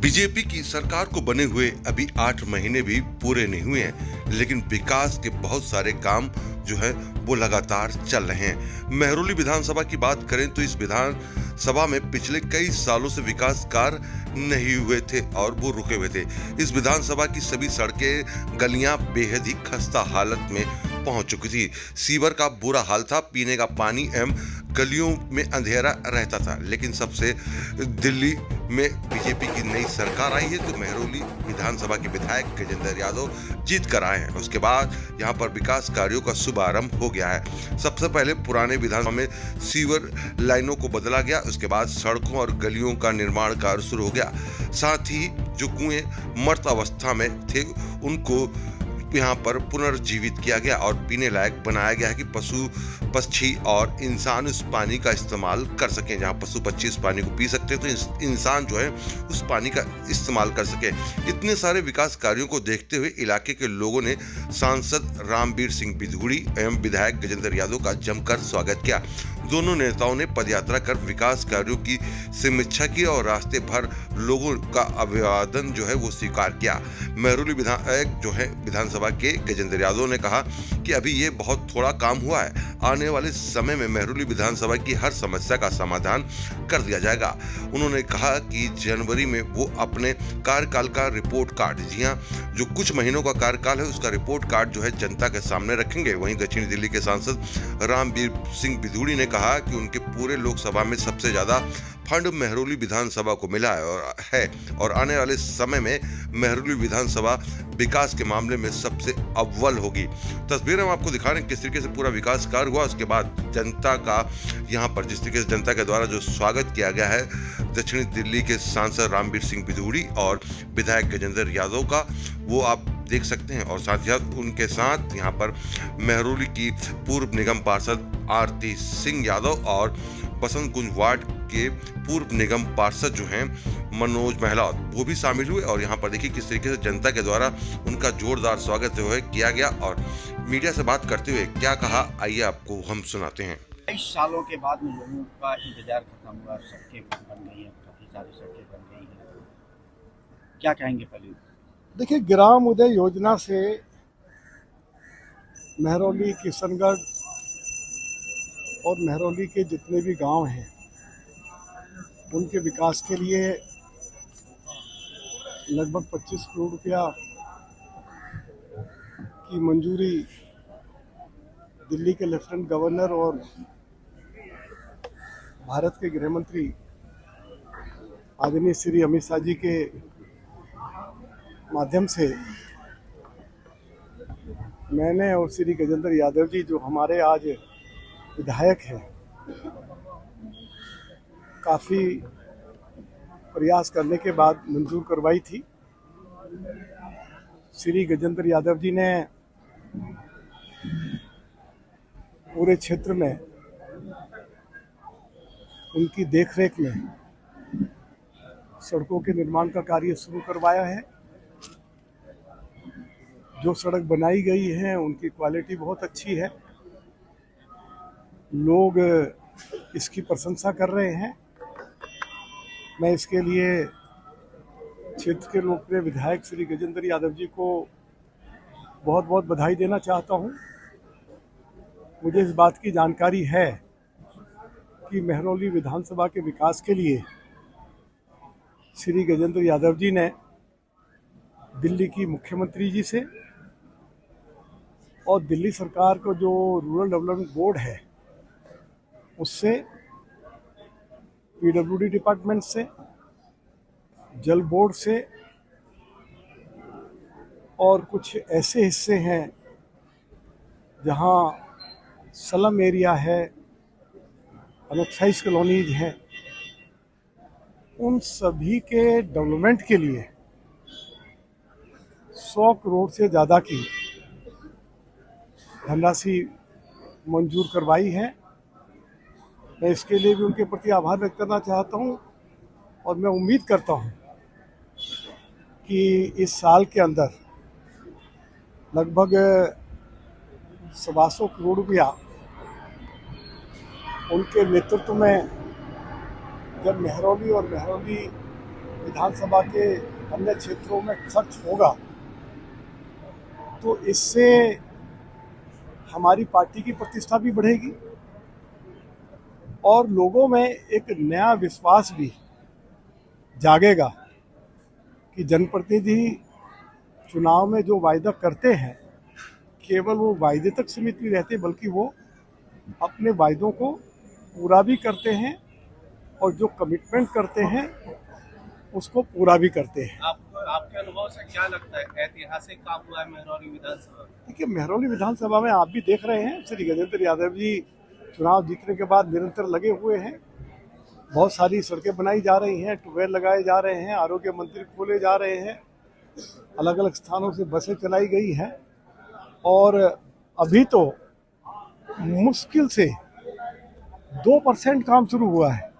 BJP की सरकार को बने हुए अभी 8 महीने भी पूरे नहीं हुए हैं, लेकिन विकास के बहुत सारे काम जो है वो लगातार चल रहे हैं। महरौली विधानसभा की बात करें तो इस विधानसभा में पिछले कई सालों से विकास कार्य नहीं हुए थे और वो रुके हुए थे। इस विधानसभा की सभी सड़कें, गलियां बेहद ही खस्ता हालत में पहुंच चुकी थी। सीवर का बुरा हाल था, पीने का पानी एवं गलियों में अंधेरा रहता था। लेकिन सबसे दिल्ली में बीजेपी की नई सरकार आई है तो महरौली विधानसभा के विधायक गजेंद्र यादव जीत कर आए हैं। उसके बाद यहां पर विकास कार्यों का शुभारंभ हो गया है। सबसे पहले पुराने विधानसभा में सीवर लाइनों को बदला गया, उसके बाद सड़कों और गलियों का निर्माण कार्य शुरू हो गया। साथ ही जो कुएं मर्त अवस्था में थे उनको यहाँ पर पुनर्जीवित किया गया और पीने लायक बनाया गया है कि पशु पक्षी और इंसान उस पानी का इस्तेमाल कर सकें। जहाँ पशु पक्षी इस पानी को पी सकते हैं तो इंसान जो है उस पानी का इस्तेमाल कर सके। इतने सारे विकास कार्यों को देखते हुए इलाके के लोगों ने सांसद रामवीर सिंह बिधूड़ी एवं विधायक गजेंद्र यादव का जमकर स्वागत किया। दोनों नेताओं ने पदयात्रा कर विकास कार्यों की समीक्षा की और रास्ते भर लोगों का अभिवादन जो है वो स्वीकार किया। महरौली विधायक जो है विधानसभा के गजेंद्र यादव ने कहा कि अभी ये बहुत थोड़ा काम हुआ है, आने वाले समय में महरौली विधानसभा की हर समस्या का समाधान कर दिया जाएगा। उन्होंने कहा कि जनवरी में वो अपने कार्यकाल का रिपोर्ट कार्ड, जी हाँ, जो कुछ महीनों का कार्यकाल है उसका रिपोर्ट कार्ड जो है जनता के सामने रखेंगे। वहीं दक्षिणी दिल्ली के सांसद रामवीर सिंह बिधूड़ी ने कहा कि उनके पूरे लोकसभा में सबसे ज्यादा फंड महरौली विधानसभा को मिला है और आने वाले समय में महरौली विधानसभा विकास के मामले में सबसे अव्वल होगी। तस्वीर हम आपको दिखा रहे हैं किस तरीके से पूरा विकास कार्य हुआ। उसके बाद जनता का यहाँ पर जिस तरीके से जनता के द्वारा जो स्वागत किया गया है दक्षिणी दिल्ली के सांसद रामवीर सिंह बिधूड़ी और विधायक गजेंद्र यादव का, वो आप देख सकते हैं। और साथ ही उनके साथ यहाँ पर महरौली की पूर्व निगम पार्षद आरती सिंह यादव और बसंत कुंज वार्ड के पूर्व निगम पार्षद जो हैं मनोज महलावत, वो भी शामिल हुए। और यहाँ पर देखिए किस तरीके से जनता के द्वारा उनका जोरदार स्वागत जो है किया गया। और मीडिया से बात करते हुए क्या कहा, आइए आपको हम सुनाते हैं। 23 सालों के बाद में लोगों का इंतजार खत्म हुआ, सड़कें बन गई हैं, काफ़ी सारी सड़कें बन गई हैं, क्या कहेंगे पहले? देखिए, ग्राम उदय योजना से महरौली, किशनगढ़ और महरौली के जितने भी गांव हैं उनके विकास के लिए लगभग 25 करोड़ रुपया की मंजूरी दिल्ली के लेफ्टिनेंट गवर्नर और भारत के गृह मंत्री आदरणीय श्री अमित शाह जी के माध्यम से मैंने और श्री गजेंद्र यादव जी जो हमारे आज विधायक हैं काफ़ी प्रयास करने के बाद मंजूर करवाई थी। श्री गजेंद्र यादव जी ने पूरे क्षेत्र में उनकी देखरेख में सड़कों के निर्माण का कार्य शुरू करवाया है। जो सड़क बनाई गई है उनकी क्वालिटी बहुत अच्छी है, लोग इसकी प्रशंसा कर रहे हैं। मैं इसके लिए क्षेत्र के लोकप्रिय विधायक श्री गजेंद्र यादव जी को बहुत बहुत बधाई देना चाहता हूं। मुझे इस बात की जानकारी है कि महरौली विधानसभा के विकास के लिए श्री गजेंद्र यादव जी ने दिल्ली की मुख्यमंत्री जी से और दिल्ली सरकार को जो रूरल डेवलपमेंट बोर्ड है उससे, पीडब्ल्यूडी डिपार्टमेंट से, जल बोर्ड से और कुछ ऐसे हिस्से हैं जहां स्लम एरिया है, अनऑथराइज कॉलोनीज हैं, उन सभी के डेवलपमेंट के लिए 100 करोड़ से ज़्यादा की धनराशि मंजूर करवाई है। मैं इसके लिए भी उनके प्रति आभार व्यक्त करना चाहता हूं और मैं उम्मीद करता हूं कि इस साल के अंदर लगभग 125 करोड़ रुपया उनके नेतृत्व में जब महरौली और महरौली विधानसभा के अन्य क्षेत्रों में खर्च होगा तो इससे हमारी पार्टी की प्रतिष्ठा भी बढ़ेगी और लोगों में एक नया विश्वास भी जागेगा कि जनप्रतिनिधि चुनाव में जो वायदा करते हैं केवल वो वायदे तक सीमित नहीं रहते बल्कि वो अपने वायदों को पूरा भी करते हैं और जो कमिटमेंट करते हैं उसको पूरा भी करते हैं। आपके अनुभव से क्या लगता है ऐतिहासिक काम हुआ है महरौली विधानसभा? देखिए, महरौली विधानसभा में आप भी देख रहे हैं श्री गजेंद्र यादव जी चुनाव जीतने के बाद निरंतर लगे हुए हैं। बहुत सारी सड़कें बनाई जा रही हैं, ट्यूबवेल लगाए जा रहे हैं, आरोग्य मंदिर खोले जा रहे हैं, अलग अलग स्थानों से बसें चलाई गई हैं और अभी तो मुश्किल से 2% काम शुरू हुआ है।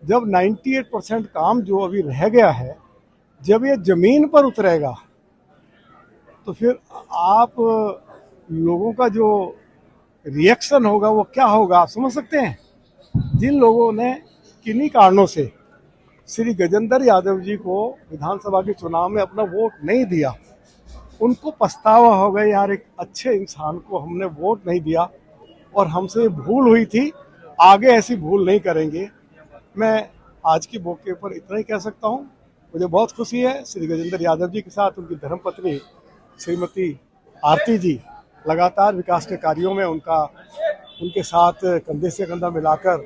जब 98% काम जो अभी रह गया है जब ये जमीन पर उतरेगा तो फिर आप लोगों का जो रिएक्शन होगा वो क्या होगा आप समझ सकते हैं। जिन लोगों ने किन्हीं कारणों से श्री गजेंद्र यादव जी को विधानसभा के चुनाव में अपना वोट नहीं दिया उनको पछतावा होगा, यार एक अच्छे इंसान को हमने वोट नहीं दिया और हमसे भूल हुई थी, आगे ऐसी भूल नहीं करेंगे। मैं आज के मौके पर इतना ही कह सकता हूँ। मुझे बहुत खुशी है श्री गजेंद्र यादव जी के साथ उनकी धर्मपत्नी श्रीमती आरती जी लगातार विकास के कार्यों में उनके साथ कंधे से कंधा मिलाकर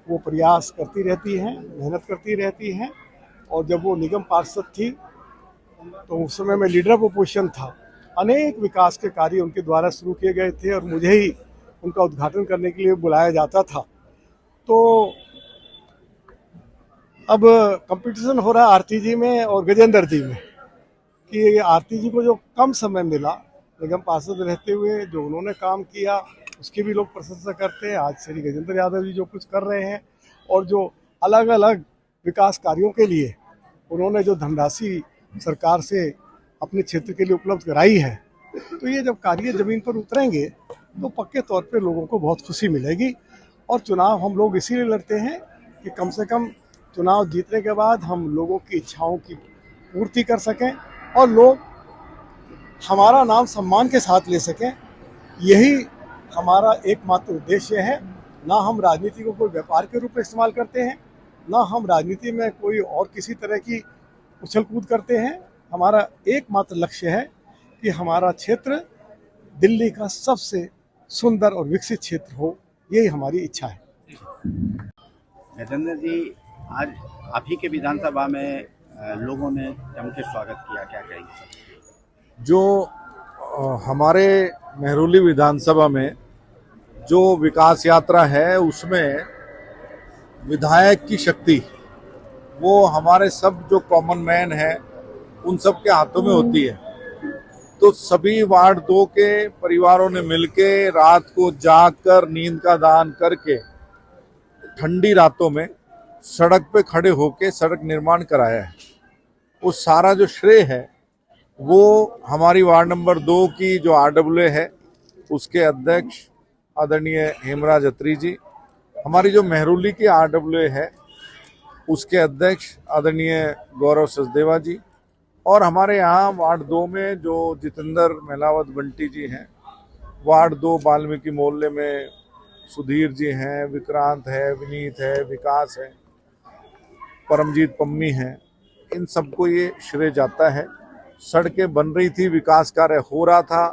वो प्रयास करती रहती हैं, मेहनत करती रहती हैं। और जब वो निगम पार्षद थी तो उस समय मैं लीडर ऑफ अपोजिशन था। अनेक विकास के कार्य उनके द्वारा शुरू किए गए थे और मुझे ही उनका उद्घाटन करने के लिए बुलाया जाता था। तो अब कंपटीशन हो रहा है आरती जी में और गजेंद्र जी में कि आरती जी को जो कम समय मिला निगम पार्षद रहते हुए जो उन्होंने काम किया उसकी भी लोग प्रशंसा करते हैं। आज श्री गजेंद्र यादव जी जो कुछ कर रहे हैं और जो अलग अलग विकास कार्यों के लिए उन्होंने जो धनराशि सरकार से अपने क्षेत्र के लिए उपलब्ध कराई है तो ये जब कार्य जमीन पर उतरेंगे तो पक्के तौर पे लोगों को बहुत खुशी मिलेगी। और चुनाव हम लोग इसीलिए लड़ते हैं कि कम से कम चुनाव जीतने के बाद हम लोगों की इच्छाओं की पूर्ति कर सकें और लोग हमारा नाम सम्मान के साथ ले सकें। यही हमारा एकमात्र उद्देश्य है। ना हम राजनीति को कोई व्यापार के रूप में इस्तेमाल करते हैं, ना हम राजनीति में कोई और किसी तरह की उछल कूद करते हैं। हमारा एकमात्र लक्ष्य है कि हमारा क्षेत्र दिल्ली का सबसे सुंदर और विकसित क्षेत्र हो, यही हमारी इच्छा है। गजेंद्र जी, आज आप ही के विधानसभा में लोगों ने जम के स्वागत किया, क्या कहेंगे? जो हमारे महरौली विधानसभा में जो विकास यात्रा है उसमें विधायक की शक्ति वो हमारे सब जो कॉमन मैन हैं उन सब के हाथों में होती है। तो सभी वार्ड 2 के परिवारों ने मिलके रात को जागकर नींद का दान करके ठंडी रातों में सड़क पे खड़े होके सड़क निर्माण कराया है। वो सारा जो श्रेय है वो हमारी वार्ड नंबर 2 की जो RWA है उसके अध्यक्ष आदरणीय हेमराज अत्री जी, हमारी जो महरौली की RWA है उसके अध्यक्ष आदरणीय गौरव सचदेवा जी, और हमारे यहाँ वार्ड 2 में जो जितेंद्र महिलावत बंटी जी हैं, वार्ड 2 वाल्मीकि मोहल्ले में सुधीर जी हैं, विक्रांत है, विनीत है, विकास है, परमजीत पम्मी हैं, इन सबको ये श्रेय जाता है। सड़कें बन रही थी, विकास कार्य हो रहा था,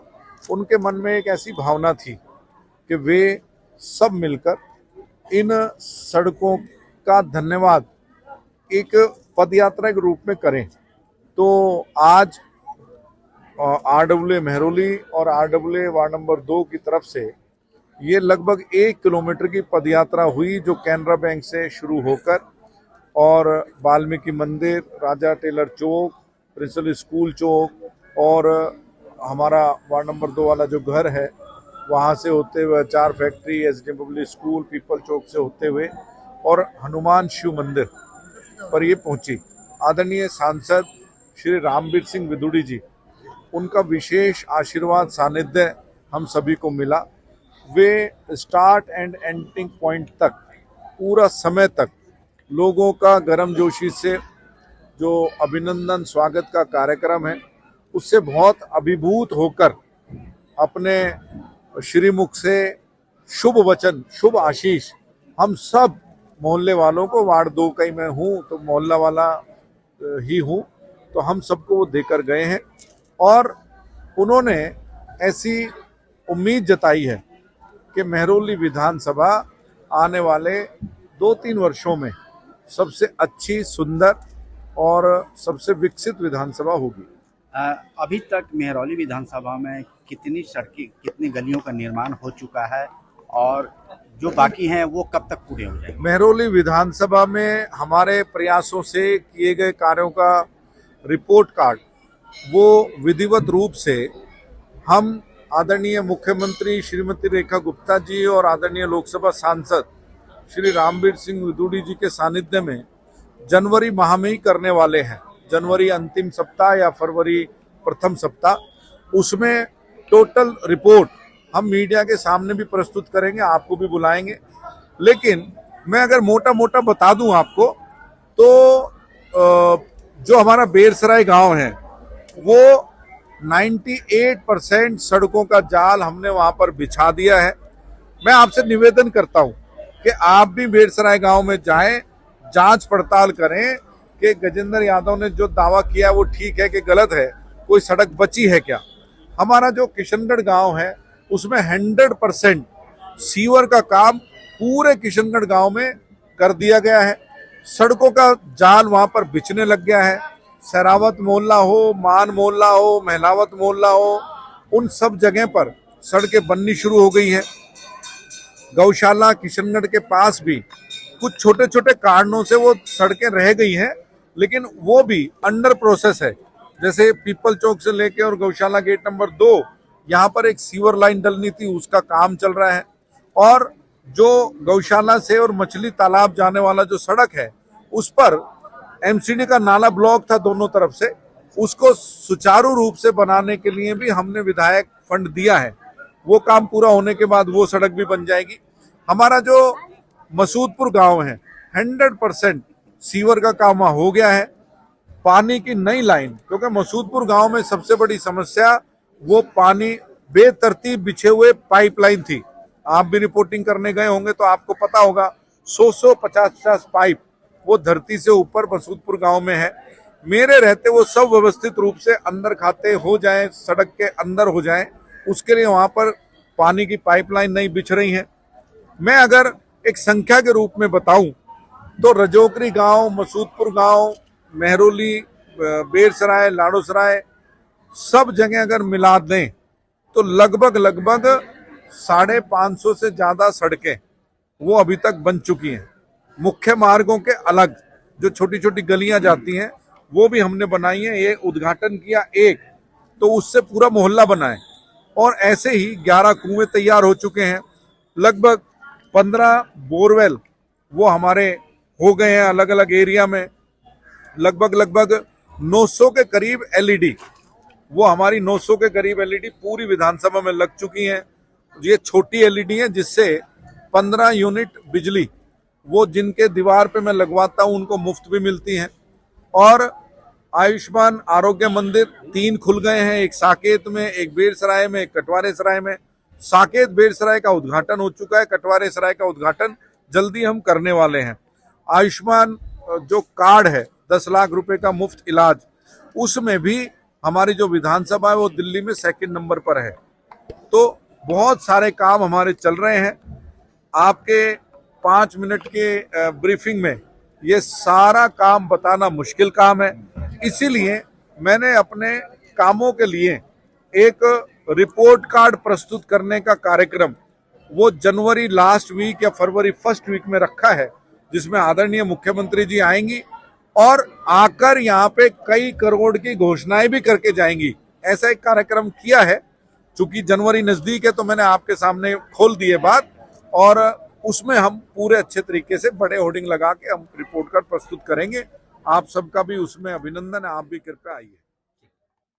उनके मन में एक ऐसी भावना थी कि वे सब मिलकर इन सड़कों का धन्यवाद एक पदयात्रा के रूप में करें। तो आज RWA महरौली और RWA वार्ड नंबर 2 की तरफ से ये लगभग 1 किलोमीटर की पदयात्रा हुई जो कैनरा बैंक से शुरू होकर और वाल्मीकि मंदिर, राजा टेलर चौक, प्रिंसिपल स्कूल चौक और हमारा वार्ड नंबर 2 वाला जो घर है वहाँ से होते हुए 4 factory, SDM public school, Peepal Chowk से होते हुए और हनुमान शिव मंदिर पर ये पहुंची। आदरणीय सांसद श्री रामवीर सिंह विदुड़ी जी, उनका विशेष आशीर्वाद सानिध्य हम सभी को मिला। वे स्टार्ट एंड एंडिंग पॉइंट तक पूरा समय तक लोगों का गर्मजोशी से जो अभिनंदन स्वागत का कार्यक्रम है उससे बहुत अभिभूत होकर अपने श्रीमुख से शुभ वचन, शुभ आशीष हम सब मोहल्ले वालों को, वार्ड 2 का ही मैं हूँ तो मोहल्ला वाला ही हूँ, तो हम सबको वो देकर गए हैं और उन्होंने ऐसी उम्मीद जताई है कि महरौली विधानसभा आने वाले 2-3 वर्षों में सबसे अच्छी, सुंदर और सबसे विकसित विधानसभा होगी। अभी तक मेहरौली विधानसभा में कितनी सड़कें, कितनी गलियों का निर्माण हो चुका है और जो बाकी हैं वो कब तक पूरे हो जाएंगे? महरौली विधानसभा में हमारे प्रयासों से किए गए कार्यों का रिपोर्ट कार्ड वो विधिवत रूप से हम आदरणीय मुख्यमंत्री श्रीमती रेखा गुप्ता जी और आदरणीय लोकसभा सांसद श्री रामवीर सिंह विदुड़ी जी के सानिध्य में जनवरी माह में ही करने वाले हैं। जनवरी अंतिम सप्ताह या फरवरी प्रथम सप्ताह, उसमें टोटल रिपोर्ट हम मीडिया के सामने भी प्रस्तुत करेंगे, आपको भी बुलाएंगे। लेकिन मैं अगर मोटा मोटा बता दूं आपको तो जो हमारा बेरसराय गांव है वो 98% सड़कों का जाल हमने वहां पर बिछा दिया है। मैं आपसे निवेदन करता हूं कि आप भी बेरसराय गांव में जाएं, जांच पड़ताल करें कि गजेंद्र यादव ने जो दावा किया वो ठीक है कि गलत है, कोई सड़क बची है क्या। हमारा जो किशनगढ़ गांव है उसमें 100% सीवर का काम पूरे किशनगढ़ गांव में कर दिया गया है। सड़कों का जाल वहां पर बिछने लग गया है। सहरावत मोहल्ला हो, मान मोहल्ला हो, महलावत मोहल्ला हो, उन सब जगह पर सड़कें बननी शुरू हो गई हैं। गौशाला किशनगढ़ के पास भी कुछ छोटे छोटे कारणों से वो सड़कें रह गई हैं, लेकिन वो भी अंडर प्रोसेस है। जैसे पीपल चौक से लेके और गौशाला गेट नंबर 2 यहाँ पर एक सीवर लाइन डलनी थी, उसका काम चल रहा है। और जो गौशाला से और मछली तालाब जाने वाला जो सड़क है उस पर एमसीडी का नाला ब्लॉक था दोनों तरफ से, उसको सुचारू रूप से बनाने के लिए भी हमने विधायक फंड दिया है। वो काम पूरा होने के बाद वो सड़क भी बन जाएगी। हमारा जो मसूदपुर गांव है 100% सीवर का काम हो गया है। पानी की नई लाइन, क्योंकि मसूदपुर गांव में सबसे बड़ी समस्या वो पानी बेतरतीब बिछे हुए पाइपलाइन थी। आप भी रिपोर्टिंग करने गए होंगे तो आपको पता होगा 100-150 पाइप वो धरती से ऊपर मसूदपुर गांव में है। मेरे रहते वो सब व्यवस्थित रूप से अंदर खाते हो जाएं, सड़क के अंदर हो जाएं, उसके लिए वहां पर पानी की पाइपलाइन नहीं बिछ रही है। मैं अगर एक संख्या के रूप में बताऊं तो रजोकरी गांव, मसूदपुर गांव, महरौली, बेरसराय, लाड़ोसराय सब जगह अगर मिला दें तो लगभग 550 से ज्यादा सड़कें वो अभी तक बन चुकी हैं। मुख्य मार्गों के अलग जो छोटी छोटी गलियां जाती हैं वो भी हमने बनाई है। ये उद्घाटन किया एक, तो उससे पूरा मोहल्ला बना है। और ऐसे ही 11 कुएं तैयार हो चुके हैं। लगभग 15 बोरवेल वो हमारे हो गए हैं अलग अलग एरिया में। लगभग 900 के करीब एलईडी, वो हमारी 900 के करीब एलईडी पूरी विधानसभा में लग चुकी हैं। ये छोटी एलईडी है जिससे 15 यूनिट बिजली वो जिनके दीवार पे मैं लगवाता हूं उनको मुफ्त भी मिलती हैं। और आयुष्मान आरोग्य मंदिर 3 खुल गए हैं, एक साकेत में, एक बेरसराय में, एक कटवारे सराय में। साकेत बेरसराय का उद्घाटन हो चुका है, कटवारे सराय का उद्घाटन जल्दी हम करने वाले हैं। आयुष्मान जो कार्ड है 10 लाख रुपए का मुफ्त इलाज, उसमें भी हमारी जो विधानसभा है वो दिल्ली में 2nd नंबर पर है। तो बहुत सारे काम हमारे चल रहे हैं। आपके 5 मिनट के ब्रीफिंग में ये सारा काम बताना मुश्किल काम है। इसीलिए मैंने अपने कामों के लिए एक रिपोर्ट कार्ड प्रस्तुत करने का कार्यक्रम वो जनवरी लास्ट वीक या फरवरी फर्स्ट वीक में रखा है, जिसमें आदरणीय मुख्यमंत्री जी आएंगी और आकर यहाँ पे कई करोड़ की घोषणाएं भी करके जाएंगी। ऐसा एक कार्यक्रम किया है। चूंकि जनवरी नजदीक है तो मैंने आपके सामने खोल दिए बात, और उसमें हम पूरे अच्छे तरीके से बड़े होर्डिंग लगा के हम रिपोर्ट कार्ड प्रस्तुत करेंगे। आप सबका भी उसमें अभिनंदन है, आप भी कृपया आइए।